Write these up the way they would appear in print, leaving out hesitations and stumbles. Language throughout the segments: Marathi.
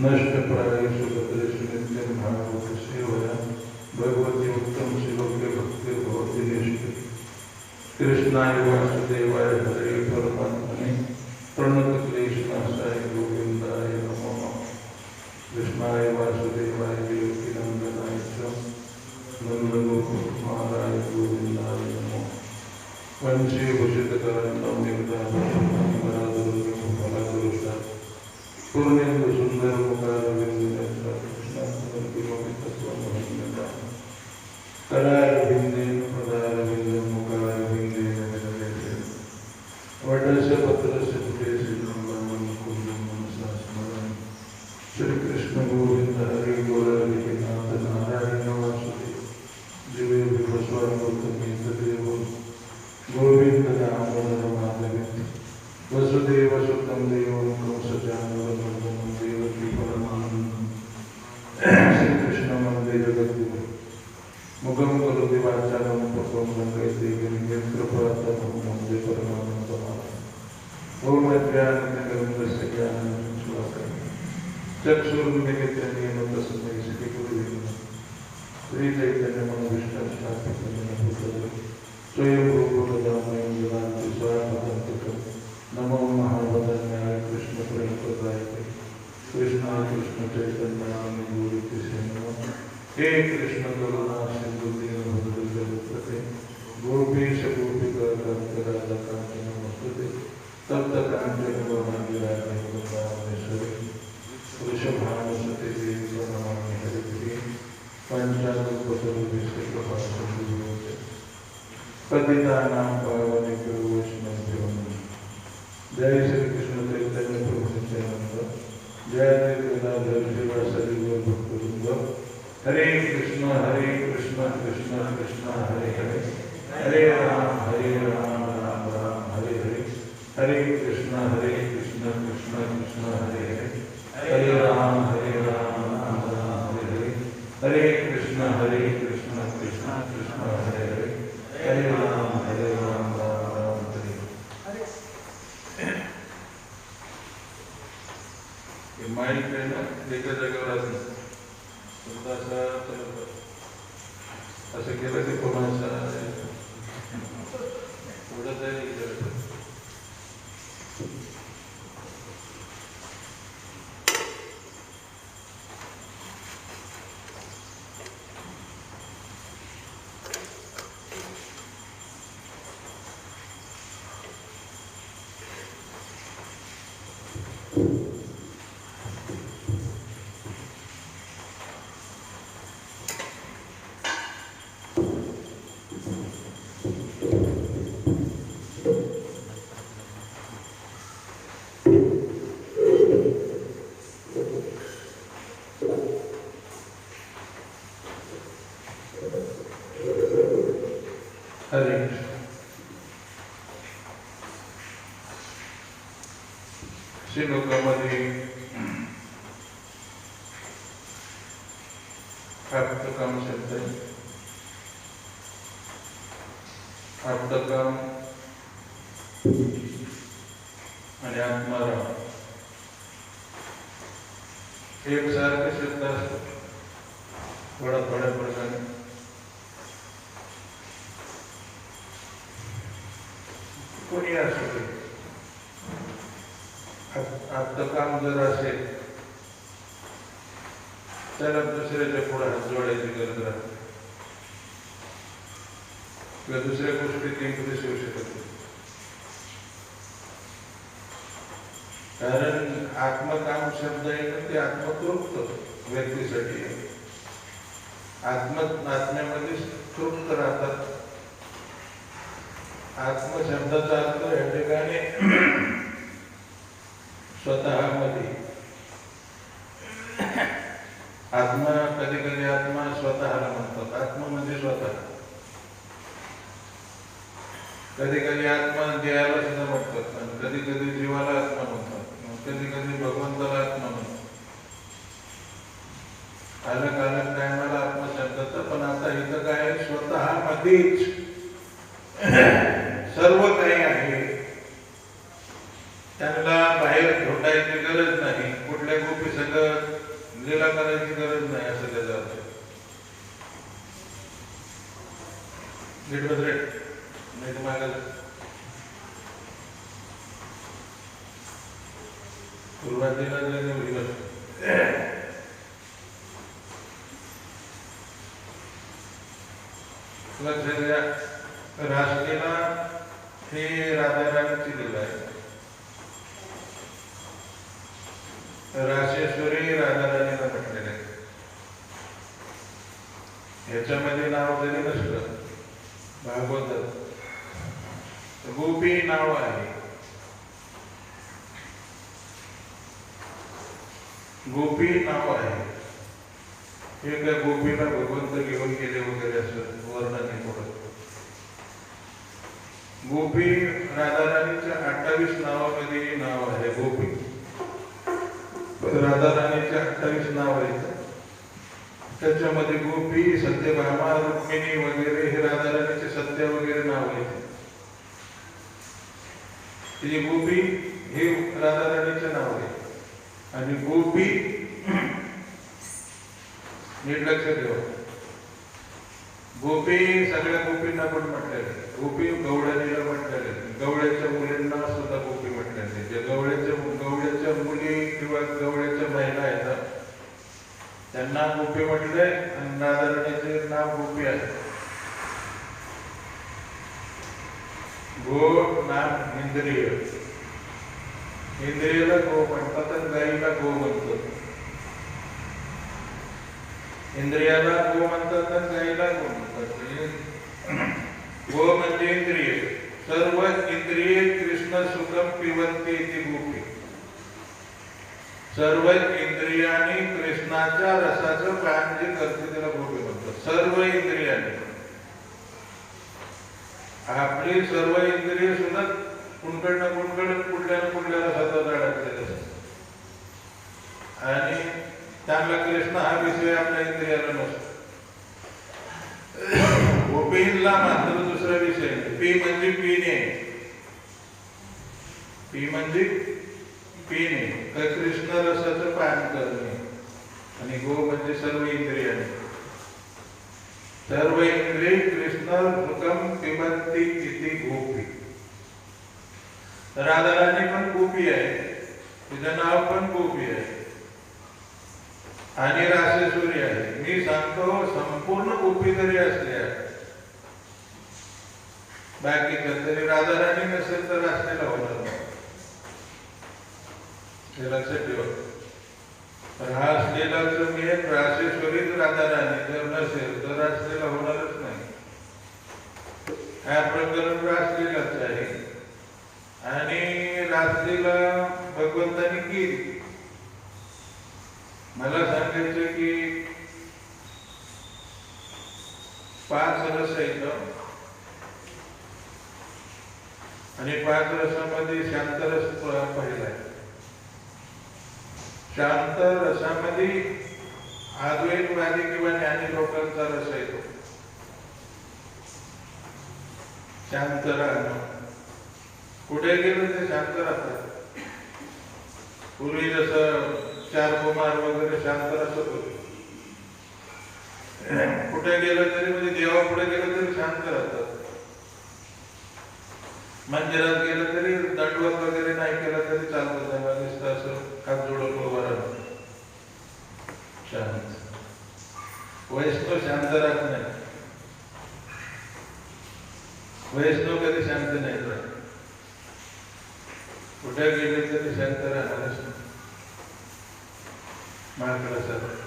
नष्टप्राय सुभद्रेषु नित्यं भागवत सेवया भगवती उत्तम श्लोके भक्ति भवति निष्ठे कृष्णाय वासुदेवाय हरे परमात्मने प्रणतक्लेशनाशाय गोविन्दाय नमो नमः। कृष्णाय वासुदेवाय देवकीनन्दनाय च नन्दगोपकुमाराय गोविन्दाय नमो नमः। वंशे भूषितकारणं निर्दाभूषणं पूर्णेन्दु सुंदर मुखारविंद करारविंदेन पदारविंद मुखारविंदेन वटस्य पत्रस्य पुटेस्य नन्दनं मुकुन्दं मनसा स्मरामि। श्री कृष्ण गोविंद हरे गोरखनाथ नारायण वासुदेव जीवे विभस्वान् गौतमीतदेव गोविंद दामोदर माधव वसुदेव सुतं देवं कंसचानूरमर्दनं देवकी परमानन्दं श्रीकृष्णवन्दे जगद्गुरुं मुखं करोति वाचालं पक्वं लङ्घयते गिरियत्रपातमहं वन्दे परमानन्दमाधवम्। ॐ अज्ञानतिमिरन्दस्य ज्ञानाञ्जनशलाकया चक्षुरुन्मिलितं येन तस्मै श्रीगुरुवे नमः। श्रीचैतन्यमनोभीष्टं स्थापितं येन भूतले स्वयं रूपं ददामि ददाति स्वापदन्तिकम्। नमो महावदन्याय कृष्ण प्रेमप्रदायते कृष्णाय कृष्ण चैतन्याय गौरीकृष्ण नमः। हे कृष्ण करुणा सिंधु दीनबन्धु जगत्पते गोपीश गोपिका कान्त राधाकान्त नमोस्तुते तप्त काञ्चन गौराङ्गी वृन्दावनेश्वरी वृषभानुसुते देवी प्रणमामि हरिप्रिये पञ्चाननपतरुभ्यश्च कृपासिन्धुभ्यो पतितानां पावनेभ्यो वैष्णवेभ्यो नमः। जय श्री कृष्ण चैतन्य प्रभु नित्यानंद जय गदाधर श्रीवासदि गौर भक्तवृंद। हरे कृष्ण कृष्ण कृष्ण हरे हरे हरे राम राम राम हरे हरे। हरे कृष्ण कृष्ण कृष्ण हरे हरे हरे राम राम राम हरे हरे। हरे कृष्ण कृष्ण कृष्ण हरे हरे हरे राम राम राम हरे हरे। माइक आहे ना एका जागेवर असं केलं की कोणाचा पुढं जाईल. हरे श्लोकामध्ये आप्तकाम शब्द आहे. आप्तकाम आणि आत्माराम एक सारखे शब्द असतात थोड्या प्रकारे. कोणी असू दे आप्तकाम जर असेल त्याला दुसऱ्याच्या पुढे हात जोडायची गरज राहते किंवा दुसऱ्या गोष्टीत इंग्लिश येऊ शकत नाही. कारण आत्मकाम शब्द आहे ना ते आत्मतृप्त व्यक्तीसाठी आहे. आत्म्यामध्ये तृप्त राहतात. आत्मशब्दाचा अर्थ या ठिकाणी स्वतःमध्ये आत्मा कधी कधी आत्मा स्वतःला म्हणतात. आत्मा म्हणजे स्वतः. कधी कधी आत्मा देहाला सुद्धा म्हणतात आणि कधी कधी जीवाला आत्मा म्हणतात. कधी कधी भगवंताला आत्मा म्हणतात. अलग टायमाला आत्मा शब्दाचा. पण आता इथं काय स्वतः मध्येच सर्व काही आहे. त्यांना बाहेर ढोटायची गरज नाही. कुठल्या गोपी सगळं नीट नाही मागायला सुरुवातीला लक्ष द्या, रासलीला हे राधाराणीची लीला आहे. रासेश्वरी राधाराणीला म्हटलेले आहे. याच्यामध्ये नाव जरी नसलं भागवतात, गोपी नाव आहे. गोपी नाव आहे. हे काय गोपीला भगवंत घेऊन गेले वगैरे असं वर्णन नाही करत. गोपी राधाराणीच्या 28 नावामध्ये नाव आहे गोपी. राधाराणीच्या 28 नाव आहेत. त्याच्यामध्ये गोपी, सत्यभामा, रुक्मिणी वगैरे हे राधाराणीचे सत्य वगैरे नाव आहेत. तिची गोपी हे राधाराणीचे नाव आहे. आणि गोपी नीट लक्ष ठेवा, गोपी सगळ्या गोपींना पण म्हटलेले. गोपी गवळणीला म्हटलेले, गवळ्याच्या मुलींना सुद्धा गोपी म्हटलेले. जे गवळ्याच्या मुली किंवा गवळ्याच्या महिला आहेत त्यांना गोपी म्हटले. आणि राधाराणीचे नाव गोपी आहे. गो नाम इंद्रिय, इंद्रियाला गो म्हणतात आणि गाईला गो म्हणतात. इंद्रियाला गो म्हणतात आणि गाईला गो म्हणतात. गो म्हणजे इंद्रिय. सर्व इंद्रिये कृष्ण सुखम पिबंती इति गोपी. सर्व इंद्रियांनी कृष्णाच्या रसाचं पान जे करते त्याला गोपी म्हणतात. सर्व इंद्रियांनी, आपली सर्व इंद्रिय सुद्धा कुणकडनं कुठल्या रसाचा अडकलेले असतात. आणि त्याला कृष्ण हा विषय आपल्या इंद्रियाला नसतो. गोपींना मात्र दुसरा विषय. पी म्हणजे पिणे, पी म्हणजे पिणे, तर कृष्ण रसाचं पान करणे. आणि गो म्हणजे सर्व इंद्रियाने. सर्व इंद्रिय कृष्ण सुखम पिबंती इति गोपी. राधाराणी पण गोपी आहे, तिचं नाव पण गोपी आहे. आणि रासेश्वरी आहे. मी सांगतो संपूर्ण गोपी जरी असल्या बाकीच्या तरी राधाराणी नसेल तर रासलीला होणार नाही. हे लक्षात ठेवा. रासलीलाचं मेन रासेश्वरीच राधाराणी जर नसेल तर रासलीला होणारच नाही. हा प्रकरण रासलीलाच आहे. आणि रासलीला भगवंतानी केली. मला सांगायचं की 5 रस आहेत आणि 5 रसामध्ये शांतरस पहिला आहे. शांत रसामध्ये अद्वैतवादी किंवा ज्ञानी लोकांचा रस येतो. शांत राहणं, कुठे गेलं ते शांत राहतात. पूर्वी जसं 4 कुमार वगैरे शांत रसत होते. कुठे गेलं तरी म्हणजे देवा पुढे गेलं तरी शांत राहतात. मंदिरात गेलं तरी दंडवत वगैरे नाही केलं तरी चालतं. तेव्हा नुसतं असं हात जोडून उभं राहतं शांत. वैष्णव शांत राहत नाही. वैष्णव कधी शांत नाही राहत. कुठे गेले तरी शांत राहणारच नाही. माकडासारखं.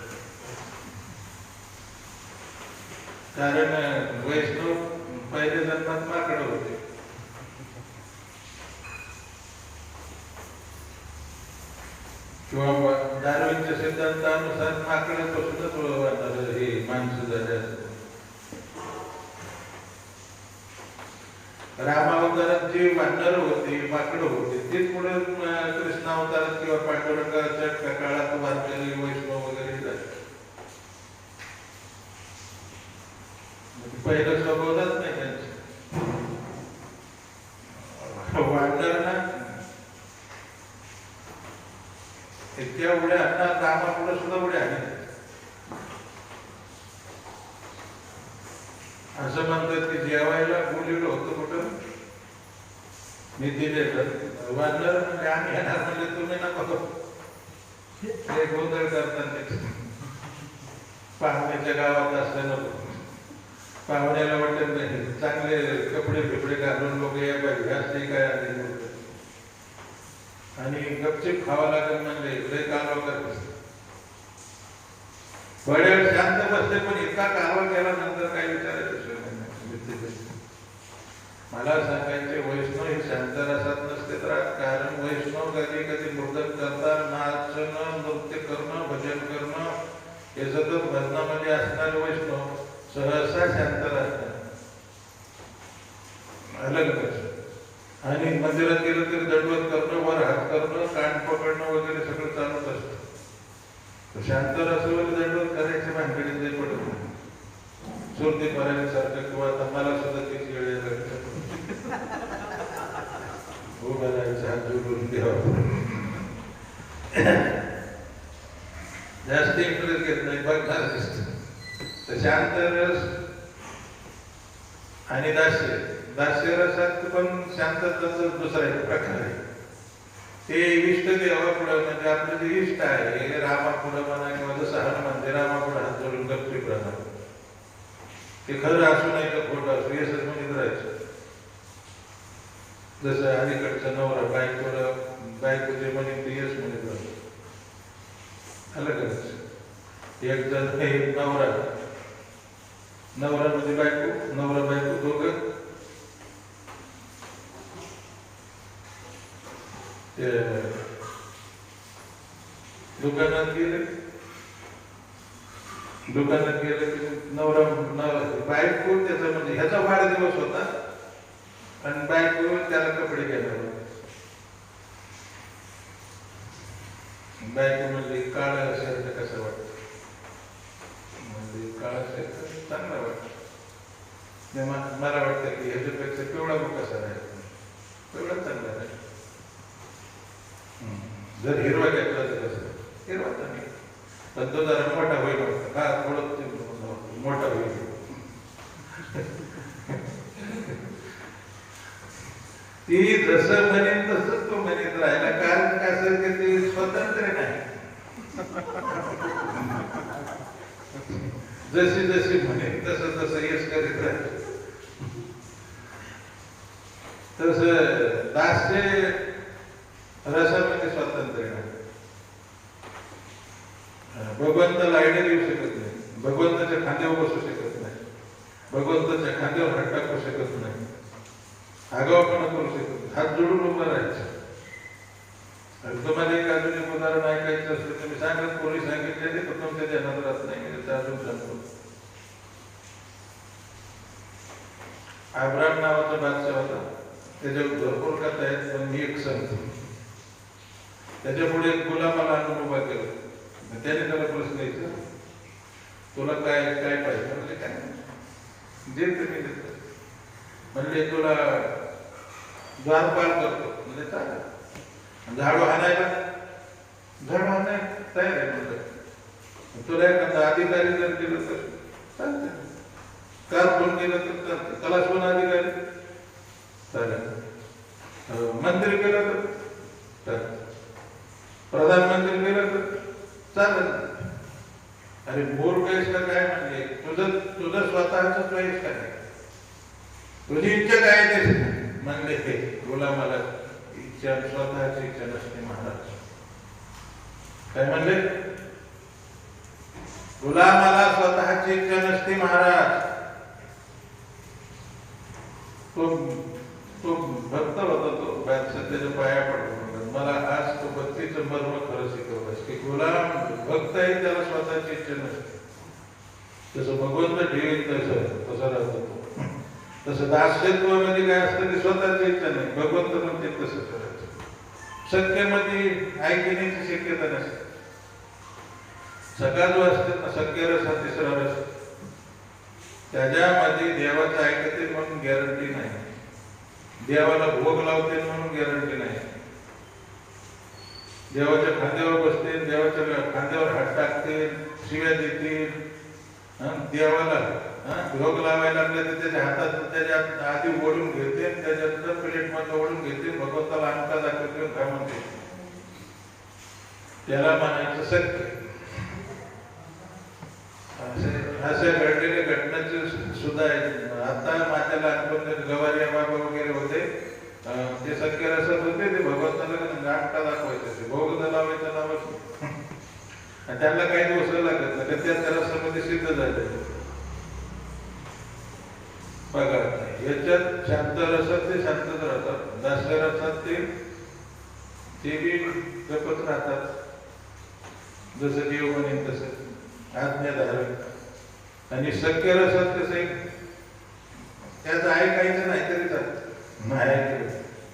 कारण वैष्णव पहिल्या जन्मात माकड होते. किंवा डार्विनच्या सिद्धांतानुसार माकडापासूनच वाटणार हे माणसं झाले असं. रामावतारात जे वानर होते, माकड होते, तेच पुढे कृष्णावतारात किंवा पांडुरंगाच्या काळात वारकरी वैष्णव वगैरे झाले. पहिलं स्वभावच नाही त्यांचे. वानर ना इतक्या उड्या आणणार, रामापुढे सुद्धा उड्या आणल्या. असं म्हणतात की जेवायला बोललेलं होतं कुठं मी दिले तर वाजणार म्हणजे आम्ही येणार म्हणजे तुम्ही नको हे गोंधळ करतात पाहुण्याच्या गावात असलं नको पाहुण्याला वाटत नाही चांगले कपडे बिपडे घालून लोक या पाहिजे असते काय आले आणि गपचिप खावा लागेल म्हणजे लय कालवा करत बड्या शांत बसले पण इतका कालवा केल्यानंतर काय विचारायचं मला सांगायचे वैष्णव हे शांत रसात नसते तर कारण वैष्णव कधी कधी मृदन करतात नाचणं नृत्य करणं भजन करणं हे सतत भजनामध्ये असणारे वैष्णव सहसा शांत राहतात अलग आणि मंदिरात गेलं तरी दंडवत करणं वर हात करणं कान पकडणं वगैरे सगळं चालूच असतं शांत रसावर दंडवत करायचे भानगडीत नाही पडत नाही सुरती परायसारखं किंवा आता मला सुद्धा किती वेळ उभा राहायचं हात जोडून द्यावा जास्त इंटरेस्ट घेत नाही बघणार दिसत तर शांत रस आणि दास्य रसात पण शांतताचा दुसरा एक प्रकार आहे ते इष्ट देवा पुढं म्हणजे आपलं जे इष्ट आहे हे रामा पुढं म्हणा किंवा जसं हनुमान ते रामा पुढं हात जोडून गपचूप राहणार ते खरं असू नाही का खोटं असू येसच म्हणत राहायचं जसं अलीकडचा नवरा बायको जे म्हणेल ते यश म्हणत राहतो अलग एक जण एक नवरा म्हणजे बायको नवरा बायको दोघं ते दुकानात गेले की नवरा बायको त्याचा म्हणजे ह्याचा वाढदिवस होता आणि बायको त्याला कपडे घ्यायला बायको म्हणजे काळा शर्ट कसं वाटतं म्हणजे काळा शर्ट चांगला वाटतं मला वाटतं की ह्याच्यापेक्षा पिवळा मग कसा राहील पिवळा चांगला राहील जर हिरवा घेतला तर कसं हिरवा चांगला पण तो जरा मोठा होईल वाटतं का थोडं मोठा होईल ती जसं म्हणेन तसंच तो म्हणत राहिला कारण कसं की ते स्वतंत्र नाही जशी म्हणेन तसं यश करीत राहील तसं दास्य रसामध्ये स्वातंत्र्य नाही भगवंताला आयडिया देऊ शकत नाही भगवंताच्या खांद्यावर बसू शकत नाही भगवंताच्या खांद्यावर हात टाकू शकत नाही आगावपणा करू शकत हात जोडून उभं राहायचं तुम्हाला एक अजून एक उदाहरण ऐकायचं असतं तुम्ही सांगत कोणी सांगितले तर तुमच्या ध्यानात राहत नाही मी त्याचं अजून सांगतो अब्राम नावाचा बादशाह होता त्याच्यावर भरपूर कथा आहेत पण मी एक सांगतो त्याच्या पुढे एक गुलामाला आणून उभा केला त्याने त्याला प्रश्न विचारला तुला काय काय पाहिजे म्हणजे काय जे तुम्ही देतो म्हणजे तुला द्वारपाल करतो म्हणजे चालेल झाडू हाणायला तयार आहे म्हणजे तुला एखादा अधिकारी जर केलं तर चालते कार फोन केलं तर चालते कला सोन अधिकारी चालेल मंदिर केलं तर चालेल प्रधानमंत्री केलं तर चालेल अरे बोर वयस का काय म्हणजे तुझं स्वतःच वयस काय तुझी इच्छा काय ते म्हणले ते गुलामाला इच्छा स्वतःची इच्छा नसते महाराज काय म्हणले गुलामाला स्वतःची इच्छा नसते महाराज तो भक्त होता तो सध्याच्या पाया पडतो मला आज तो भक्तीचं मर्म खरं शिकवलंस की गुलाम भक्त आहे त्याला स्वतःची इच्छा नसते तसं भगवंत ठेवील तसं राहतो तसं दास्यत्वामध्ये काय असतं की स्वतःची इच्छा नाही भगवंत म्हणते तसं करायचं शक्यमध्ये ऐकण्याची शक्यता नसते सगळा जो असते ना शक्य रस हा तिसरा रस त्याच्यामध्ये देवाचं ऐकते म्हणून गॅरंटी नाही देवाला भोग लावते म्हणून गॅरंटी नाही देवाच्या खांद्यावर बसते देवाच्या खांद्यावर हात टाकते शिव्या देतील देवाला भोग लावायला लागले तर त्याच्या हातात त्याच्या आधी ओढून घेते, त्याच्या प्लेट मध्ये ओढून घेते, भगवंताला अंका दाखवते, काय म्हणते त्याला म्हणायचं सत्य. अशा घडलेल्या घटनाचे सुद्धा आता माझ्या लहानपणी गवारिया बाबा वगैरे होते, ते सत्य रसत होते, ते भगवंताला अंका दाखवायचे, ते भोग लावायचं नावच आणि त्यांना काही दिवस लागत नाही, त्या रसामध्ये सिद्ध झाले. बघा याच्यात शांत रसात ते शांतच राहतात, दास्य रसात ते बी जपत राहतात, जसं देव म्हणेन तसं आज्ञाधारक. आणि सत्य रसात कसं त्याचं ऐकायचं नाही तरी चालत, नाही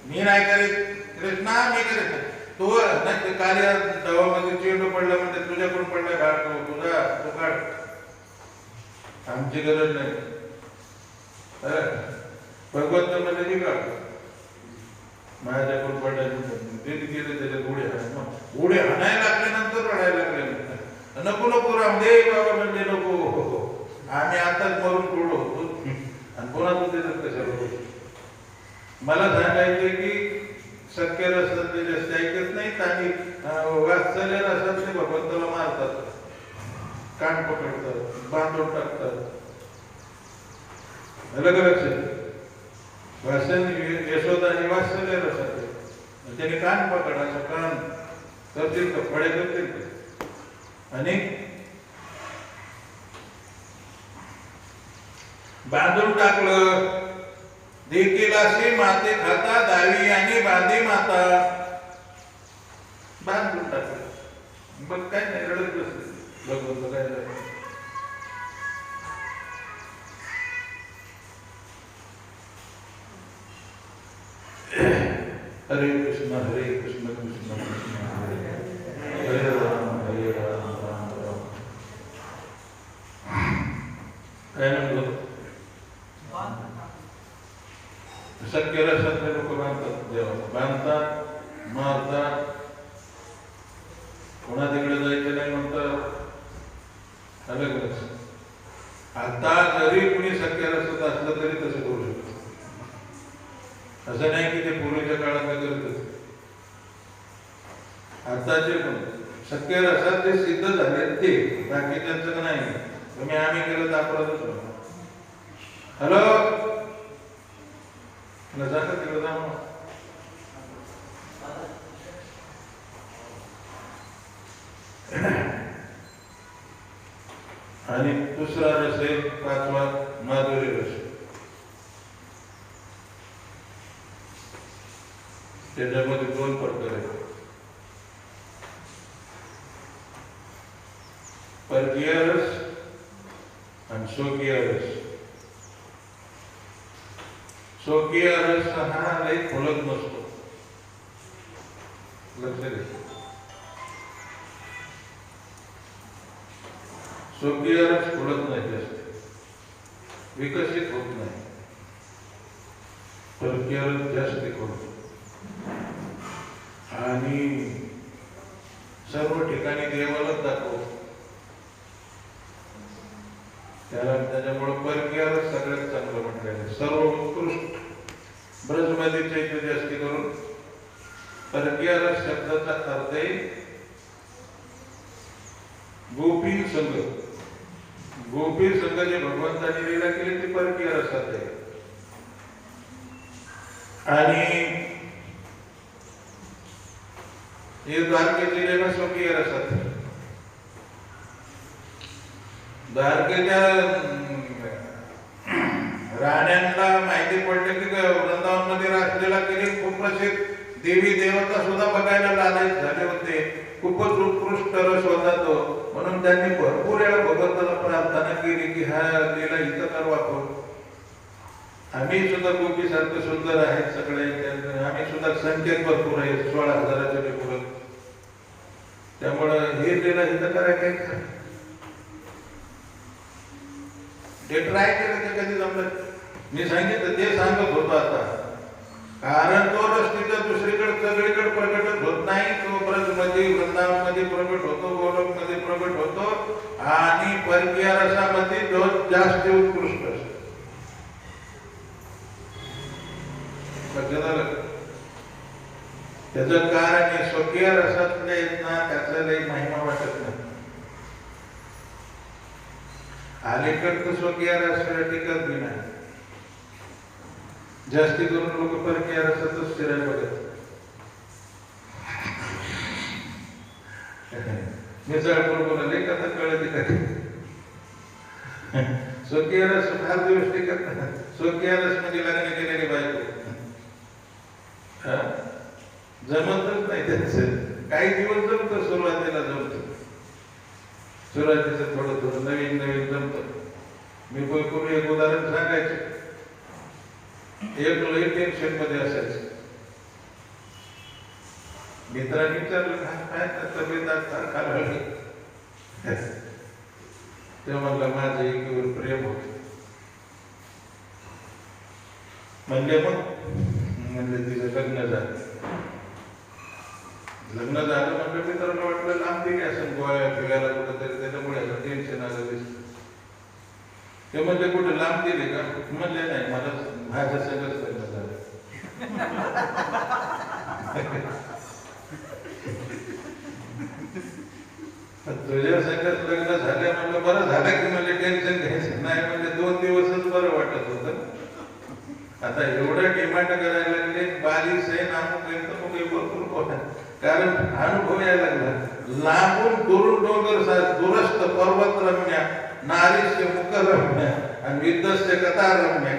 मी नाही करीत कृष्णा, मी करीत तो नाही. कार्य दवामध्ये चेंडू पडला म्हणजे तुझ्याकडून पडला, काढतो तुझा तो काढ, आमची गरज नाही. भगवंत म्हणजे मी काढतो, माझ्याकडून पडल्यानंतर ते केलं, त्याच्यात उडे हाणायला लागल्यानंतर रडायला लागले, नको नको रामदेव बाबा म्हणजे नको, आम्ही आताच मरून पडलो होतो आणि पुन्हा तू त्याच्यात कशाला. मला सांगायचं की सत्य रसात ते जास्त ऐकत नाहीत आणि वात्सल्य रसात ते भगवंताला मारतात, कान पकडतात, बांधून टाकतात. अलग लक्षात यशोदा आणि वात्सल्य रसात त्याने कान पकडायचं, कान करतील का फळे करतील का, आणि बांधून टाकलं. देखीलाशी माते खाता दावी आणि बांधी माता, बांधून टाकलं. बघ काय नाही, रडत बसले भगवंत काय झालं. हरे कृष्ण कृष्ण कृष्ण हरे राम राम राम. काय म्हणतो सत्य रसातले लोक बांधतात, देवाला बांधतात, मारतात, कोणा तिकडे जायचं नाही म्हणतात. अलग लक्ष. आता जरी कुणी सत्य रसात असलं तरी तसं करू शकतो, असं नाही की ते पूर्वीच्या काळात करत. आताचे पण सत्य रसात जे सिद्ध झाले ते बाकीच्यांचं नाही. तुम्ही आम्ही केलं तर अपराधच होतो. हॅलो जाता तिकडे जा. आणि दुसरा रस आहे पाचवा माधुरी रस. त्याच्यामध्ये दोन प्रकार आहेत, परकीय रस आणि स्वकीय रस. स्वकीय रस हा लई खोलत नसतो, लक्ष दे. स्वकीय रस खोलत नाही, जास्त विकसित होत नाही. परकीय रस जास्त खोलतो आणि सर्व ठिकाणी देवालाच दाखवतो. त्याच्यामुळे परकीय रस सगळ्यात चांगलं म्हटलेलं, सर्व उत्कृष्ट. ब्रजमध्ये चैत्य जास्ती करून परकीय रस शब्दाचा अर्थ आहे गोपी संघ. गोपी संघ जे भगवंताने लीला केली ती परकीय रसात आहे. आणि हे द्वारकेची लीला स्वकीय रसात आहे. द्वारकेच्या राण्यांना माहिती पडले की वृंदावन मध्ये रासलीला केली, खूप प्रसिद्ध देवी देवता सुद्धा बघायला लालायित झाले होते. खूपच उत्कृष्ट रस होता तो, म्हणून त्यांनी भरपूर वेळा भगवंताला प्रार्थना केली की हा लीला इथं कर वापर. आम्ही सुद्धा गोपी सारखं सुंदर आहेत सगळे, आम्ही सुद्धा संख्येत भरपूर आहे, 16,000च्या पुढे. त्यामुळं हे लीला इथं करायचं, ते ट्राय केलं ते कधी जमलं. मी सांगितलं ते सांगत होतो आता, कारण तो रस तिथं दुसरीकडे सगळीकडे प्रकटच होत नाही. तो ब्रजमध्ये वृंदावनमध्ये प्रकट होतो, गोलोकमध्ये प्रकट होतो आणि परकीय रसामध्ये डोस जास्त उत्कृष्ट असतो. त्याचं कारण स्वकीय रसातले आहेत ना, त्याचा लई महिमा वाटत नाही. अलीकडचं स्वकीय रस टिकत बी नाही. जास्ती करून लोक परकीय रसातच फिरायला बघत. मिसळ बोलले कथा कळत का? स्वकीय रस फार दिवस टिकत नाही. स्वकीय रस म्हणजे लग्न केलेली बायको जमतच नाही. त्यांचं काही दिवस जमतं, सुरुवातीला जमतं, सुरुवातीचं थोडं थोडं नवीन नवीन जमतं. मी पूर्वी एक उदाहरण सांगायचे. एक लई टेन्शन मध्ये असायचं. मित्रांनी विचारलं काय तब्येत खाली, तेव्हा म्हणलं माझं एकीवर प्रेम होत. म्हणले मग म्हणलं तिचं लग्न झालं. लग्न झालं म्हणजे मित्रांना वाटलं लांबते काय असं गोव्या फिरायला कुठं तरी, त्याच्यामुळे असं टेन्शन आलं दिसतं. ते म्हणजे कुठे लांब दिले का? म्हणले नाही, मला माझ्या सगळंच लग्न झालं. तुझ्या सगळ्यात लग्न झालं म्हणलं बरं झालं की म्हणजे टेन्शन घ्यायचं नाही. म्हणजे 2 दिवसच बरं वाटत होतं. आता एवढं डिमांड करायला लागले, बालिश आहे नामुपर्यंत मुली भरपूर पोहतात. कारण अनुभव यायला लागला. लांबून दुरून डोंगर दुरस्त पर्वत रम्य, नारीस्य मुख रम्य आणि विद्वस्य कथा रम्य.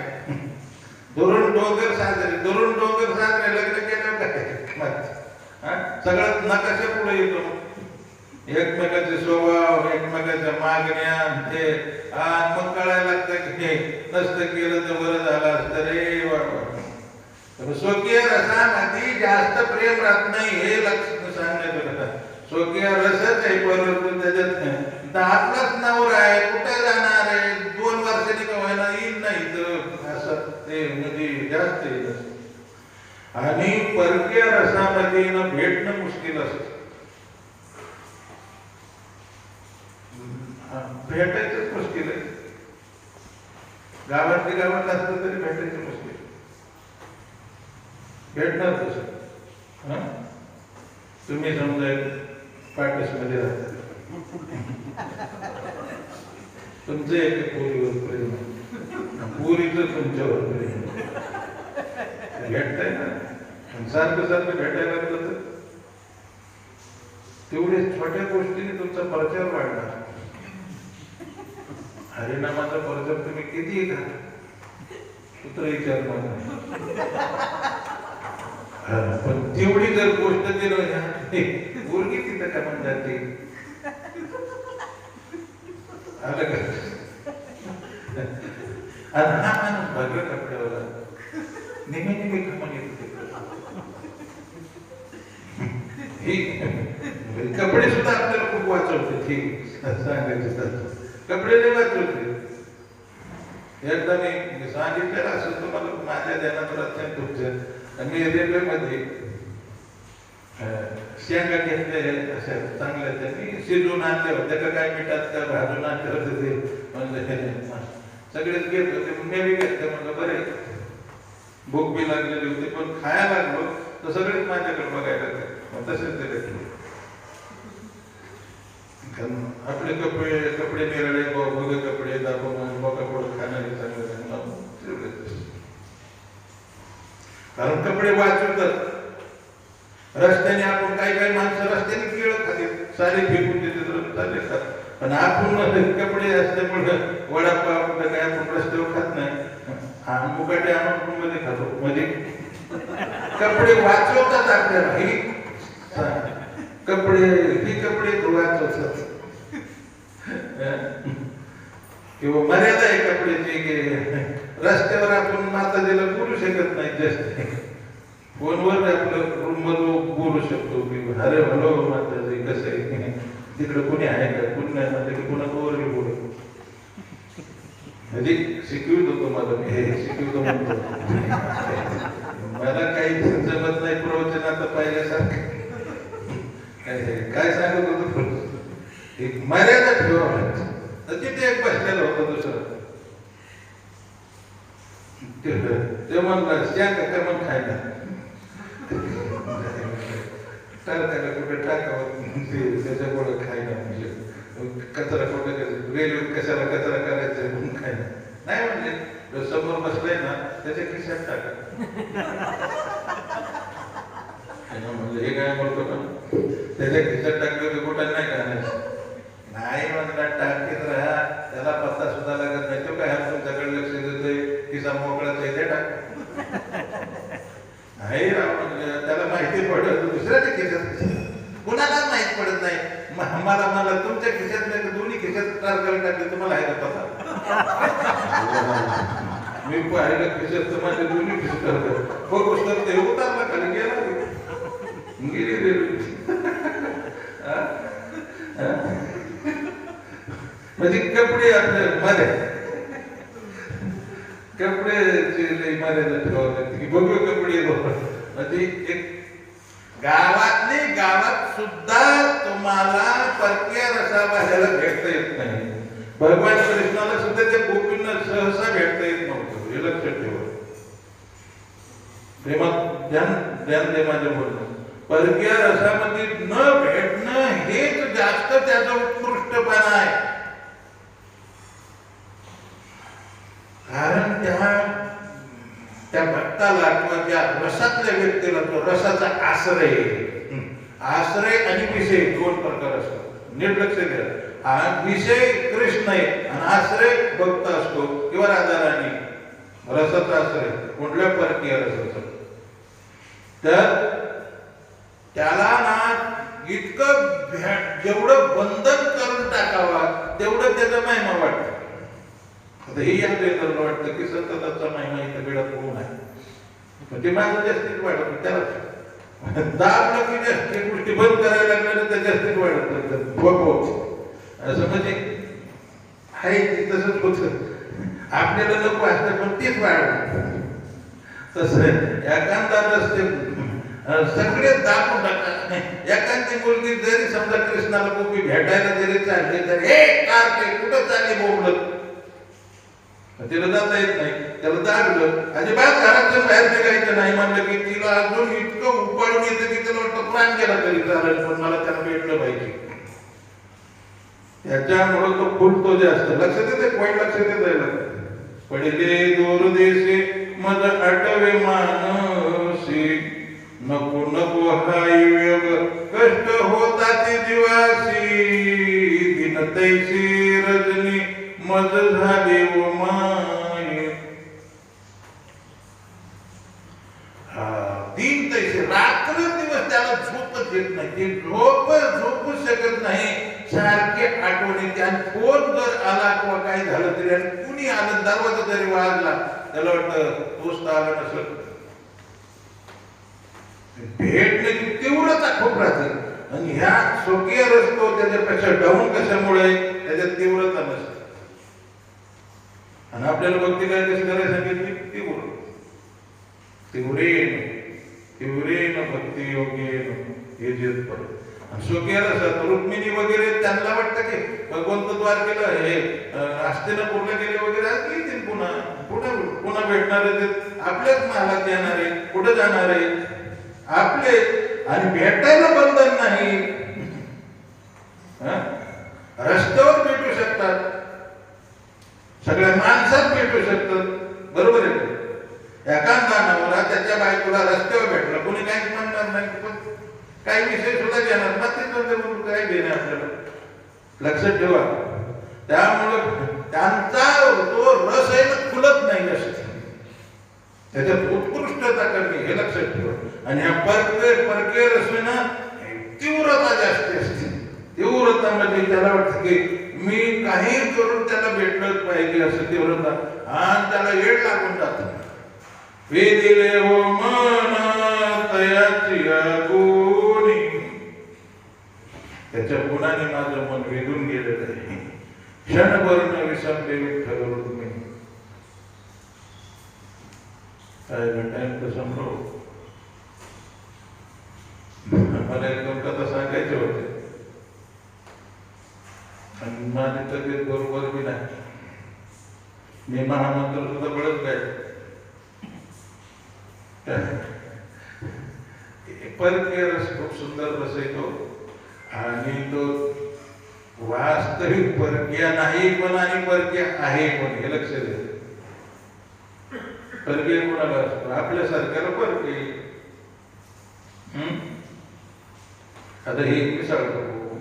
दुरून डोंगर साजरे, दुरून डोंगर साजरे लग्न केलं काय सगळ्यात नकाशा पुढे येतो. एकमेकाचे स्वभाव, एकमेकाच्या मागण्या, ते मग कळायला लागतं की नसतं केलं तर बरं झालं असतं रे बाबा. स्वकीय रसामध्ये जास्त प्रेम राहत नाही हे लक्ष सांगण्याचं. स्वकीय रसच आहे, परंतु त्याच्यात आपलाच नवरा आहे, कुठे जाणार आहे, 2 वर्षांनी का व्हायला येईल नाही तर असं ते म्हणजे जास्त येत. आणि परकीय रसामध्ये भेटणं मुश्किल असतं. भेटायचंच मुश्किल आहे. गावातली गावात असतं तरी भेटायचं मुश्किल. भेटणार कसं? तुम्ही समजा पाटस मध्ये राहता, तुमचं एक पोरीवर प्रेम आहे, पोरीचं तुमच्यावर प्रेम आहे, भेटताय ना. सारखं सारखं भेटायला लागलं तर तेवढे छोट्या गोष्टीने तुमचा प्रचार वाढणार. हरिनामाचा प्रचार तुम्ही किती का पुत्र विचारणार नाही. पण तेवढी जर गोष्ट दिलं मुलगी तिथं का म्हणून जाते आलं का? हा माणूस भगव्या कपड्यावर नेहमी नेहमी खमन येतो. कपडे सुद्धा आपल्याला खूप वाचवते. ठीक सांगायचं कपडे नाही वाचवते. एकदा मी सांगितलेलं असं तुम्हाला माझ्या ध्यानात अत्यंत तुमचं. मी रेल्वेमध्ये शेंगा घेतले अशा चांगल्या त्यांनी शिजवून आणल्या होत्या का काय मिठात का भाजून आणले होते ते म्हणजे सगळेच घेत होते. मी बी घेतले म्हणलं बरे भूक बी लागलेली होती. पण खायला लागलो तर सगळेच माझ्याकडे बघायला लागले. तसेच ते घेतले. आपले कपडे निराळे भोगे कपडे दाखवून कपडे खाणारे चांगले. कारण कपडे वाचवतात. रस्त्याने आपण काही काही माणसं रस्त्याने केळ खाते, सारे फेकून देते चालेल खात. पण आपण कपडे असल्यामुळे वडापाव कुठं काय आपण रस्त्यावर खात नाही. मुकाटे आपण मध्ये खातो. म्हणजे कपडे वाचवतात आपल्याला. ही कपडे वाचवतात. किंवा मर्यादा आहे कपड्याची की रस्त्यावर आपण माता दिला बोलू शकत नाही. जास्त फोनवर आपलं रूम मधून बोलू शकतो की अरे हॅलो माताजी कसं आहे, तिकडे कोणी आहे का, कोणी नाही म्हणजे कोणावर बोलू. म्हणजे शिकवित होतो मला, मी हे शिकवतो म्हणतो. मला काही जमत नाही प्रवचन आता पाहिल्यासारखं. काय सांगत होतो एक मर्यादा ठेवावं लागतं. तिथे एक बसलेलं होतं दुसरं, ते म्हणलं त्या का मग खायला तर त्याला कुठे टाकावं त्याच्यामुळे खायला म्हणजे कचरा कुठे रेल्वेत कशाला कचरा करायचा म्हणून खायला नाही म्हणले. समोर बसलाय ना त्याच्या खिशात टाका. म्हणलं हे काय बोलतो ना त्याच्या खिशात टाकलं की कुठं नाही का नाही म्हणला टाकीत राहा त्याला पत्ता सुद्धा लागत नाही. तो काय तुमच्याकडे लक्ष देतोय खिसा मोकळाच आहे ते टाक नाही राव म्हणजे त्याला माहिती पडत दुसऱ्याच्या खिशात कुणालाच माहित पडत नाही. मला मला तुमच्या खिशात नाही दोन्ही खिशात टाकले टाकले तुम्हाला आहे का पत्ता मी पाहिलं खिशात तर माझ्या दोन्ही खिशात हो पुस्तक ते उतारला खाली गेला गेली म्हणजे कपडे आपल्या मध्ये कपडे मर्यादा ठेवावं लागते की बघू कपडे म्हणजे एक गावात सुद्धा तुम्हाला परकीय रसाबाहेर भेटता येत नाही. भगवान कृष्णाला सुद्धा त्या गोपींना सहसा भेटता येत नव्हतं हे लक्षात ठेवा. प्रेमात ध्यान दे माझ्या बोलणं. परकीय रसामध्ये न भेटणं हेच जास्त त्याचा उत्कृष्टपणा आहे. कारण त्या भक्ताला किंवा त्या रसातल्या व्यक्तीला तो रसाचा आश्रय आणि विषय दोन प्रकार असतात. नीट लक्ष द्या. विषय कृष्ण आहे आणि आश्रय भक्त असतो किंवा राधा राणी. रसाचा आश्रय कुठल्या परकीय रसाचा तर त्याला ना इतकं जेवढं बंधन करून टाकावा तेवढं त्याचा महिमा वाटतं. आता हे आपल्याला वाटतं की सतताचा महिमा इथं वेळात होऊन आहे पण ते माझं जास्तीत वाढत त्याला दाबलं की जास्त गोष्टी बंद करायला लागल्या तर जास्तीत वाढत असं म्हणजे आहे ते तसंच होत. आपल्याला नको असतं पण तेच वाढत तसं एखादा रस्ते सगळे दाबून टाकतात. एखादी मुलगी जरी समजा कृष्णाला गोपी भेटायला जरी चालली तर हे कारते कुठं चालली बोबडत तिला जाता येत नाही. त्याला दाबलं अजिबात घरातून बाहेर निघायचं नाही म्हणलं की तिला अजून इतकं उपाडून येतं की त्याला वाटतं प्राण गेला तरी चालेल पण मला त्याला भेटलं पाहिजे. त्याच्यामुळे तो फुलतो जास्त. लक्षात येते पॉईंट लक्षात येत पडले दूर देशे मज आठवे मानसी नको नको हाय योग कष्ट होता ते दिवासी दिन तैसी रजनी मज झाले व माय. दिन तैसे रात्र दिवस त्याला झोपच येत नाही. ते झोपू शकत नाही. सारखे आठवण येते आणि फोन जर आला किंवा काही झालं तरी आणि कुणी आलं दरवाजा जरी वाजला त्याला वाटतं तोच आला नसलं. भेटण्याची तीव्रता खूप राहते आणि ह्या स्वकीय रस्तो त्याच्यापेक्षा डाऊन कशामुळे त्याच्यात तीव्रता नसते. आणि आपल्याला भक्ती काय कशी करायला सांगितली तीव्रेन भक्ती योगेन हे जेत परत. स्वकीय रसात रुक्मिणी वगैरे त्यांना वाटतं की भगवंत द्वारकेला हे हस्तिनापूरला गेले वगैरे आज येतील पुन्हा भेटणारे ते आपल्याच महालात येणारे कुठे जाणारे आपले आणि भेटायला बंधन नाही. रस्त्यावर भेटू शकतात सगळ्या माणसात भेटू शकतात बरोबर आहे. एखादा नवरा त्याच्या बायकोला रस्त्यावर भेटला कोणी काहीच म्हणणार नाही पण काही विषय सुद्धा घेणार ना ते काय घेणे आपल्याला लक्षात ठेवा. त्यामुळं त्यांचा तो रस आहे ना खुलत नाही असं त्याच्यात उत्कृष्टता करणे हे लक्षात ठेवा. आणि ह्या परकीय रसना तीव्रता जास्त असते. तीव्रता म्हणजे त्याला वाटतं की मी काही करून त्याला भेटलंच पाहिजे असं तीव्रता आणि त्याला वेळ लागून जातो. वेदिले हो मना तयाची गुणी त्याच्या गुणाने माझं मन वेधून गेलेलं आहे. क्षणभर न विसरले विठ्ठल रुक्मिणी. काय टाइम तर संपलो. मला एक दोन कथा सांगायचे होते आणि माझी तब्येत बरोबर बी नाही. मी महामंत्र सुद्धा बळच काय परकीय रस खूप सुंदर रस येतो आणि तो वास्तविक परकीय नाही पण आणि परकीय आहे पण हे लक्ष द्या. परकीय कोणाला असतो? आपल्यासारख्याला परकीय. आता हे मिसाळ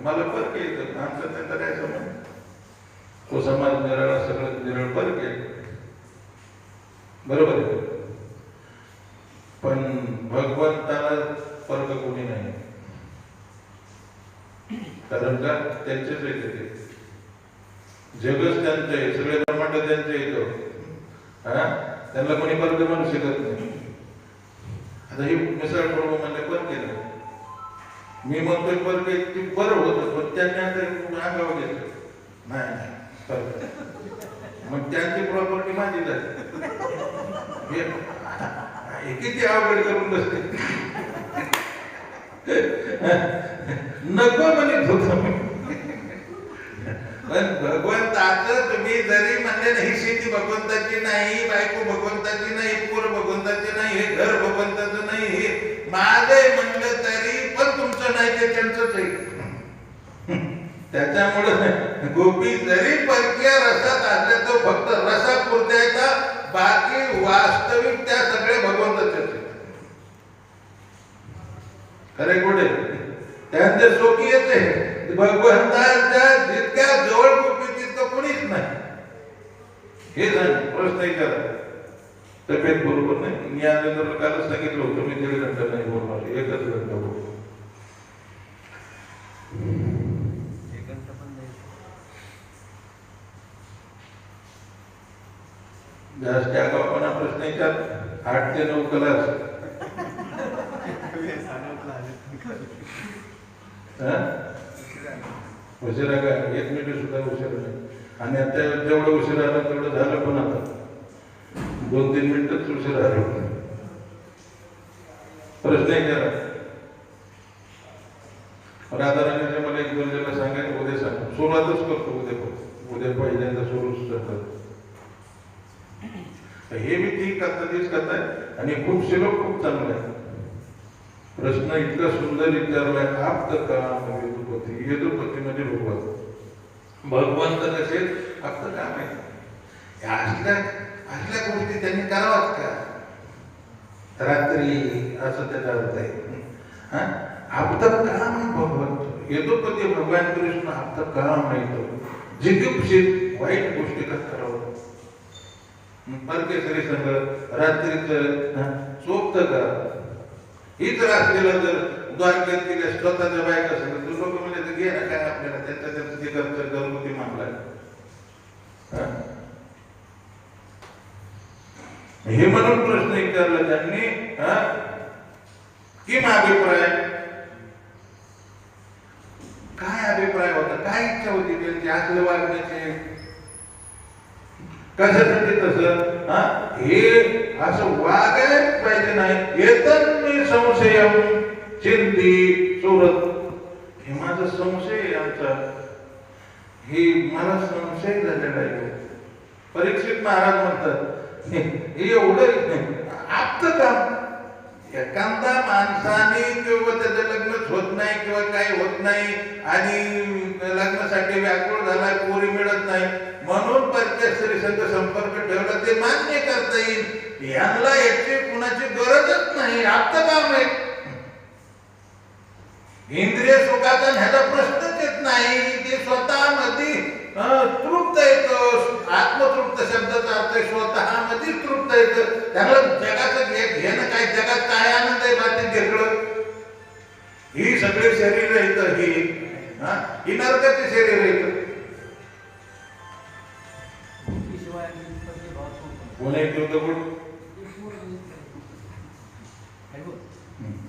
मला परकीय येतं, आमचं त्यांचा काय समज? तो समाज निराळा, सगळं निराळ परकीय बरोबर आहे. पण भगवंताला वर्ग कोणी नाही, कारण का त्यांचेच येते ते जगच त्यांचं आहे, सगळे ब्रह्मांड त्यांचं येतं. त्यांना कोणी वर्ग म्हणू शकत नाही. आता ही मिसळ बरोबर म्हणजे पण केलं, मी म्हणतोय वर्ग ते बरं होतं, पण त्यांनी आता अंगावर घेतलं नाही मग त्यांची प्रॉपर्टी माझी झाली. किती अवघड करून बसते. नको म्हणत होतो मी, पण भगवंताचं तुम्ही जरी म्हणले नाही, शेती भगवंताची नाही, बायको भगवंताची नाही, पोर भगवंताची नाही, हे घर भगवंताचं नाही, हे माझं म्हणलं तरी पण तुमचं नाही, ते त्यांचंच आहे. त्याच्यामुळे गोपी जरी परकीय रसात असले तो फक्त रसापुरता येतात, बाकी वास्तविक त्या सगळे भगवंताचे खरे कुठे त्यांचे सोकी येते. भगवंताच्या जितक्या जवळ गोपी तितकं कोणीच नाही. हे झालं प्रश्न विचारा. तब्येत बरोबर नाही, मी आज कालच सांगितलं होतं, मी 1.5 घंटा नाही बोलणार, 1च घंटा बोलतो. जास्त आगाऊपणा प्रश्न विचार. 8 ते 9 क्लास उशिरा काय 1 मिनिट सुद्धा उशिरा नाही. आणि आता जेवढं उशिरा आलं तेवढं झालं, पण आता 2-3 मिनिटच उशिरा आलं. प्रश्न विचारा. राधाराणीचे मला एक दोन सांगायचं, उद्या सांग, सुरुवातच करतो उद्या पहिल्यांदा सुरूच करतात. हे मी ठीक करता तेच करताय आणि खूप शिलोक खूप चांगला आहे. प्रश्न इतका सुंदर विचारलाय. आप्त काम यदुपती, यदुपती म्हणजे भगवंत कसे आप्त काम आहे. असल्या गोष्टी त्यांनी करावाच का रात्री, असं त्याचा अर्थ आहे. आप्त काम आहे भगवंत, यदुपती भगवान कृष्ण आप्त काम आहे. तो जिगुप्सित वाईट गोष्टी का करावं, परकेसरी संघ रात्रीच चोपत का, हीच रात्रीला जर द्वारकेत केल्या स्वतःच्या बायका सांगत लोक म्हणजे घे ना काय आपल्याला, त्यांचं ते घरगुती मामला हे म्हणून प्रश्न विचारला त्यांनी. किम अभिप्राय, काय अभिप्राय होता, काय इच्छा होती त्यांची आतलं वागण्याची, कशासाठी तसं हे असं वागायच पाहिजे नाही. येतन मी संशय चिंती सुरत, हे माझा संशय आहे आमचा, हे मला संशय झालेला आहे. परीक्षित महाराज म्हणतात हे एवढं आप्त काम. एखादा माणसाने किंवा त्याचं लग्नच होत नाही किंवा काही होत नाही आणि लग्नासाठी व्याकुळ झाला, पोरी मिळत नाही म्हणून परकेसरी संघ संपर्क ठेवला, ते मान्य करता येईल. यांना याची कुणाची गरजच नाही, आप्त काम आहे. इंद्रिय सुखाचा ह्याचा प्रश्नच येत नाही. ते स्वतः मध्ये तृप्त येतो. आत्मतृप्त शब्दाचा अर्थ स्वतः मध्ये तृप्त येतं. त्याला जगाचं घेणं काय, जगात काय आनंद आहे बाकी घेतलं. ही सगळे शरीर येतं, ही नरकाचे शरीर येतं.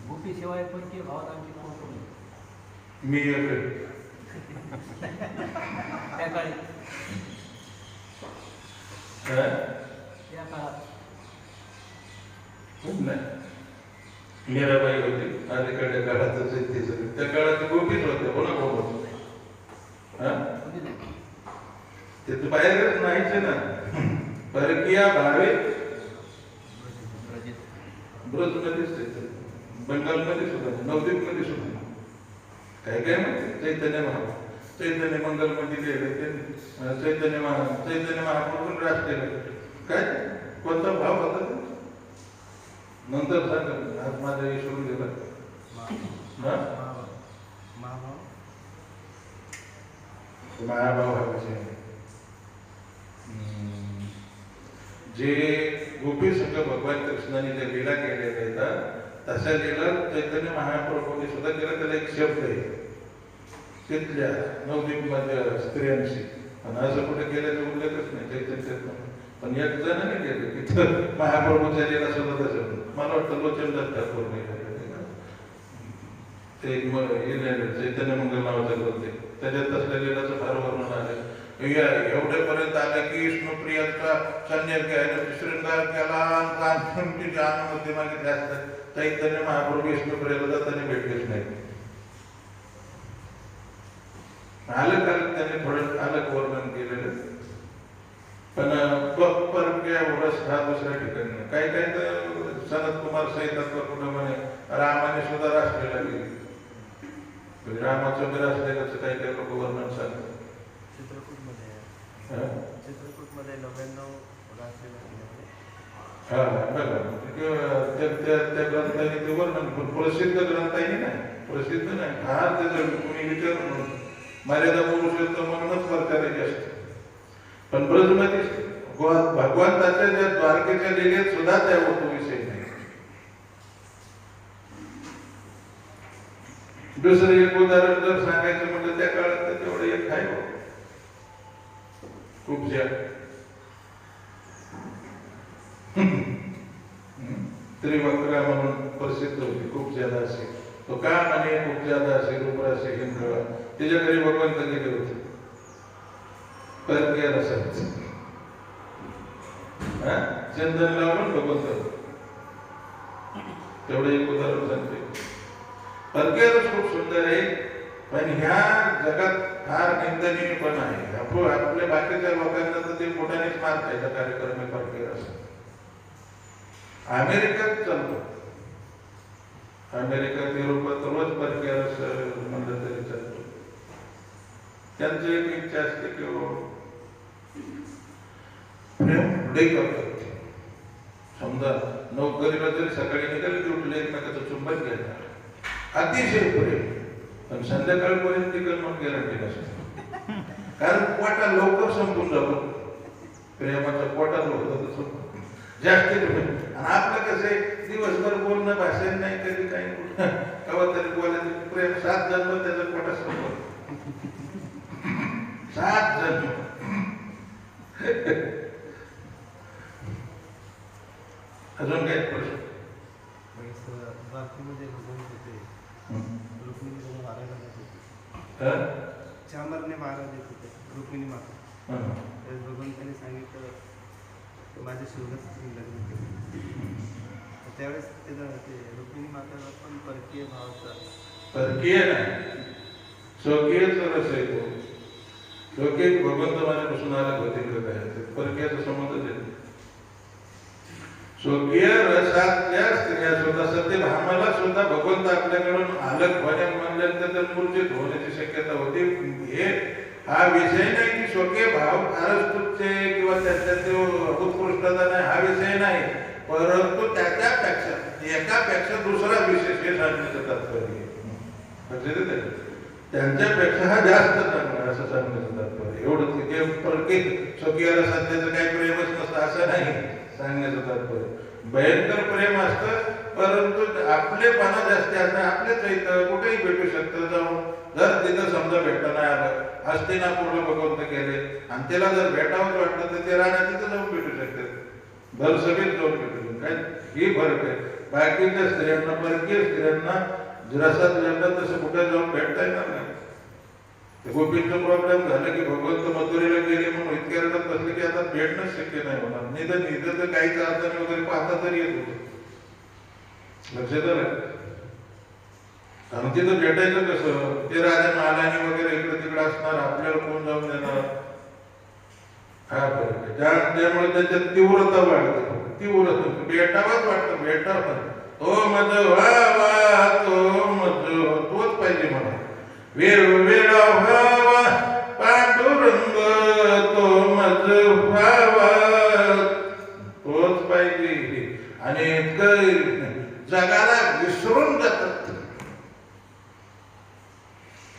कोणी शिवाय परकीय भावात आमची मी त्या काळी त्या काळात मीराबाई होती, अलीकडे काळातच ते सगळे त्या काळात गोपीच होते. कोणा गोपत ते तर बाहेरच नाहीच आहे ना. परकीय भावे ब्रजमध्येच येतं, बंगालमध्ये सुद्धा, नवद्वीपमध्ये सुद्धा. काय काय म्हणते चैतन्य मंगलमध्ये लिहिलं ते, चैतन्य महाप्रभू राष्ट्रीय काय कोणता भाव होता ते? नंतर सांग, आज माझा ईश्वर गेला. महाभाव हा विषय. जे गोपी संघ भगवान कृष्णाने ज्या लीला केलेल्या आहेत तशा लीला चैतन्य महाप्रभूंनी सुद्धा केला. त्याला एक शब्द आहे तिथल्या नवद्वीपमधल्या स्त्रियांशी, आणि असं कुठे केल्याचा उल्लेखच नाही चैतन्य. पण एक जणांनी केलं की महाप्रभूच्या लीला सुद्धा तसं. मला वाटतं लोचनदास ठाकूर ते चैतन्य मंगल नावाचा ग्रंथ आहे, त्याच्यात तसल्या लीलाचं फार वर्णन आहे. एवढ्यापर्यंत आलं की विष्णुप्रियांचा संन्यास घ्यायला शृंगार केला, आनंदमध्ये मागितले असतात. चैतन्य महाप्रभू विष्णुप्रियाला जाताना भेटलेच नाही. अलग त्याने थोडं अलग वर्णन केलेलं. पण परकीय व्रत हा दुसऱ्या ठिकाणी. काही काही तर सनत कुमार सहित कुठं म्हणे रामाने सुद्धा राष्ट्रीयला गेली. रामाचं बी राष्ट्रीयचं काही काही लोक वर्णन सांगतात. चित्रकूटमध्ये 99 हा बघा त्या ग्रंथाने ते वर्णन, प्रसिद्ध ग्रंथ आहे ना, प्रसिद्ध नाही. फार त्याचं कोणी विचार मर्यादा पुरुषोत्तम म्हणूनच वर्ताले असते. पण ब्रजमध्ये भगवंताच्या ज्या द्वारकेच्या लीलेत सुद्धा त्या होतो विषय नाही. दुसरं एक उदाहरण जर सांगायचं म्हटलं त्या काळात तर तेवढं एक आहे खूप त्रिवक्रा म्हणून प्रसिद्ध होती खूप ज्यादा असे. तो का म्हणे खूप ज्यादा असे रूपरासे हिंदळा त्याच्या घरी भगवंत गेले होते. परकीय रसाच चंदन लावून भगवंत. तेवढं एक उदाहरण सांगते. परकीय रस खूप सुंदर आहे, पण ह्या जगात फार निंदनीय पण आहे. आपल्या बाकीच्या लोकांना तर ते मोठ्यानेच मारतायचा कार्यक्रम आहे परकीय रस. अमेरिकेत चालतो. अमेरिकेत युरोपात रोज परकीय रस म्हणलं तरी चालतो. त्यांची एक इच्छा असते की प्रेम डे करतात. समजा नोकरीला जरी सकाळी निघाले की उठले एकमेकाचं चुंबन घेणार, अतिशय प्रेम. पण संध्याकाळपर्यंत तिकडे मग गॅरंटी नसते, कारण पोटा लवकर संपून जातो. प्रेमाचा पोटा लवकर जास्त प्रेम. आणि आपलं कसं दिवसभर बोलणं भाषण नाही, कधी काही केव्हा तरी बोलायचं प्रेम. 7 जन्म त्याचं पोटात संपत. 7 जन्म. अजून काही प्रश्न? चांबरने महाराज येत होते रुक्मिणी माता. भगवंतांनी सांगितलं माझ्या शिवलाच लग्न केलं. त्यावेळेस ते रुक्मिणी माताला पण परकीय भावाचा. परकीय नाही, स्वकीयच रस आहे तो. स्वकीय भगवंत माझ्यापासून अलग होते का काय, परकीयाचा संबंधच येतो. स्वकीय रसातल्या स्त्रिया सुद्धा सत्यभामाला सुद्धा भगवंत आपल्याकडून अलग होण्या म्हणल्यानंतर मूर्छित होण्याची शक्यता होती. हे हा विषय नाही की स्वकीय भाव फारच तुच्छ किंवा त्याच्यात उत्कृष्टता नाही, हा विषय नाही. परंतु त्याच्यापेक्षा एकापेक्षा दुसरा विशेष हे सांगण्याचं तात्पर्य. त्यांच्यापेक्षा हा जास्त चांगला असं सांगण्याचं तात्पर्य. एवढंच की परकीय स्वकीयाला सध्याचं काही प्रेमच नसतं असं नाही सांगण्याचं तात्पर्य. भयंकर प्रेम असतं, परंतु आपलेपणा जास्त असतं. आपलेच इथं कुठेही भेटू शकतं जाऊन. जर तिथं समजा भेटता नाही आलं, हस्तिनापूरला भगवंत गेले आणि त्याला जर भेटावंच वाटलं तर ते राहण्यात तिथं जाऊन भेटू शकतात. भरसभेत जाऊन भेटू काय ही फरक आहे. बाकीच्या स्त्रियांना परकीय स्त्रियांना रसात लागलं तसं कुठे जाऊन भेटता येणार नाही. गोपींचा प्रॉब्लेम झाला की भगवंत मथुरेला गेले म्हणून इतक्या रडत बसले की आता भेटणंच शक्य नाही होणार. निधन तर काहीच अडचणी वगैरे पाहता तरी येत होते. लक्षात आलं. कारण तिथं भेटायचं कसं, ते राजा महाराणी वगैरे इकडे तिकडे असणार, आपल्याला कोण जाऊन देणार, हा फरक आहे. त्यामुळे त्याच्यात तीव्रता वाढते, तीव्रता भेटावंच वाटतं, भेटावं तो मज व्हावा, तो मज तोच पाहिजे मला, वेळोवेळा व्हावा पांडुरंग, तो मज व्हावा तोच पाहिजे. आणि जगाला विसरून जातात.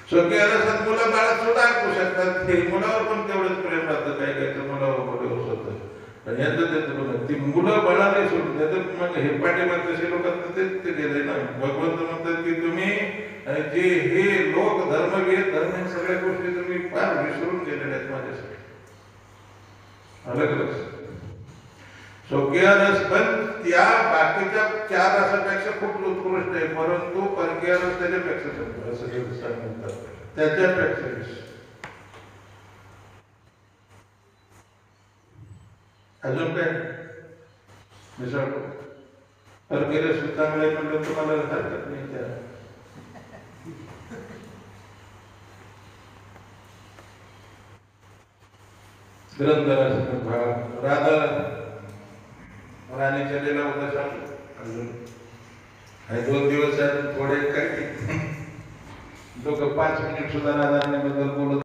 स्वकीय रसात मुलं बाळा सुद्धा ऐकू शकतात, ते मुलावर पण तेवढंच प्रेम राहतं, काय काय तर मुलावर मुलं होतं. पण याचं त्याचं ती मुलं बाळा नाही सोडून त्याचं मग हे पाठीमाग तसे लोक तेच ते गेले ना. भगवंत म्हणतात की तुम्ही जे हे लोक धर्मवीर धर्म सगळ्या गोष्टी तुम्ही फार विसरून गेलेल्या आहेत माझ्यासाठी. अलग लक्ष स्वकीय रस पण त्या बाकीच्या 4 रसापेक्षा खूप उत्कृष्ट आहे, परंतु परकीय रस त्याच्यापेक्षा असं सांगतात, त्याच्यापेक्षा अजून काय मिसळ परकीय रस चांगले म्हणलं तुम्हाला हरकत नाही. त्या ग्रंथ भाग राधा राणीच्या लिला होता सांग अजून 2 दिवस थोडे काय दोघं 5 मिनिट सुद्धा राधा राणीबद्दल बोलत